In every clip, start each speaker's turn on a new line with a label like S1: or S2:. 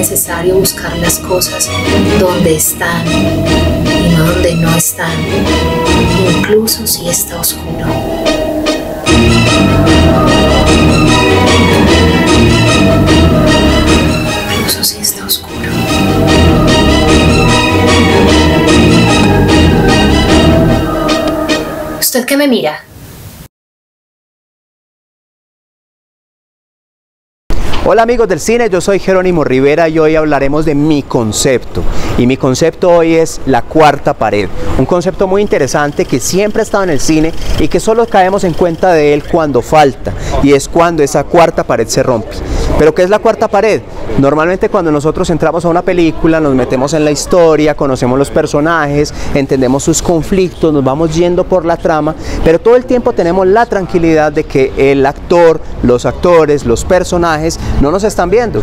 S1: necesario buscar las cosas donde están y no donde no están, incluso si está oscuro. Incluso si está oscuro. ¿Usted qué me mira?
S2: Hola amigos del cine, yo soy Jerónimo Rivera y hoy hablaremos de mi concepto. Y mi concepto hoy es la cuarta pared. Un concepto muy interesante que siempre ha estado en el cine y que solo caemos en cuenta de él cuando falta. Y es cuando esa cuarta pared se rompe. ¿Pero qué es la cuarta pared? Normalmente cuando nosotros entramos a una película, nos metemos en la historia, conocemos los personajes, entendemos sus conflictos, nos vamos yendo por la trama, pero todo el tiempo tenemos la tranquilidad de que el actor, los actores, los personajes no nos están viendo.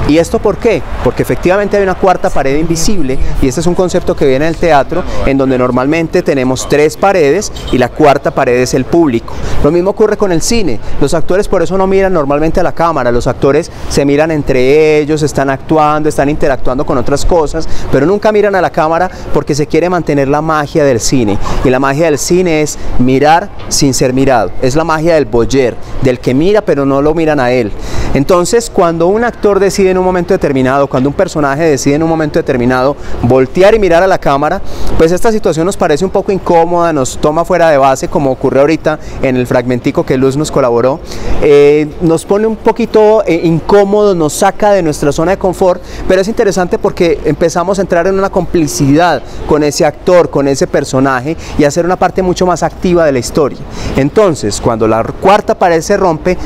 S2: ¿Y esto por qué? Porque efectivamente hay una cuarta pared invisible y este es un concepto que viene del teatro en donde normalmente tenemos tres paredes y la cuarta pared es el público. Lo mismo ocurre con el cine. Los actores por eso no miran normalmente a la cámara, los actores se miran entre ellos, están actuando, están interactuando con otras cosas, pero nunca miran a la cámara porque se quiere mantener la magia del cine. Y la magia del cine es mirar sin ser mirado, es la magia del voyeur, del que mira pero no lo miran a él. Entonces cuando un actor decide en un momento determinado, cuando un personaje decide en un momento determinado voltear y mirar a la cámara, pues esta situación nos parece un poco incómoda, nos toma fuera de base, como ocurrió ahorita en el fragmentico que Luz nos colaboró, nos pone un poquito incómodo, nos saca de nuestra zona de confort, pero es interesante porque empezamos a entrar en una complicidad con ese actor, con ese personaje y hacer una parte mucho más activa de la historia. Entonces, cuando la cuarta pared se rompe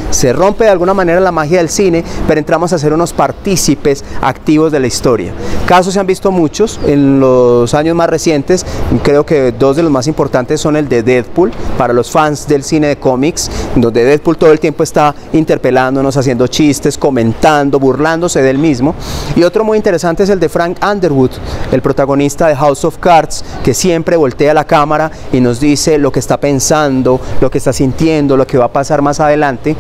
S2: de alguna manera la magia del cine, pero entramos a ser unos partícipes activos de la historia. Casos se han visto muchos en los años más recientes, creo que dos de los más importantes son el de Deadpool, para los fans del cine de cómics, donde Deadpool todo el tiempo está interpelándonos, haciendo chistes, comentando, burlándose del mismo, y otro muy interesante es el de Frank Underwood, el protagonista de House of Cards, que siempre voltea la cámara y nos dice lo que está pensando, lo que está sintiendo, lo que va a pasar más adelante.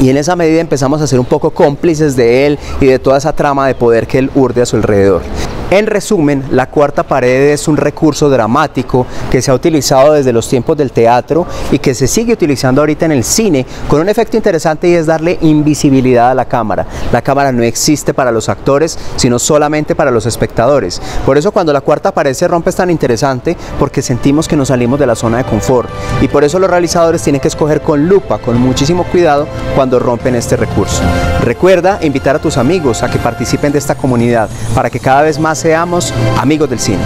S2: Y en esa medida empezamos a ser un poco cómplices de él y de toda esa trama de poder que él urde a su alrededor. En resumen, la cuarta pared es un recurso dramático que se ha utilizado desde los tiempos del teatro y que se sigue utilizando ahorita en el cine con un efecto interesante y es darle invisibilidad a la cámara. La cámara no existe para los actores, sino solamente para los espectadores. Por eso cuando la cuarta pared se rompe es tan interesante porque sentimos que nos salimos de la zona de confort y por eso los realizadores tienen que escoger con lupa, con muchísimo cuidado cuando rompen este recurso. Recuerda invitar a tus amigos a que participen de esta comunidad para que cada vez más seamos amigos del cine.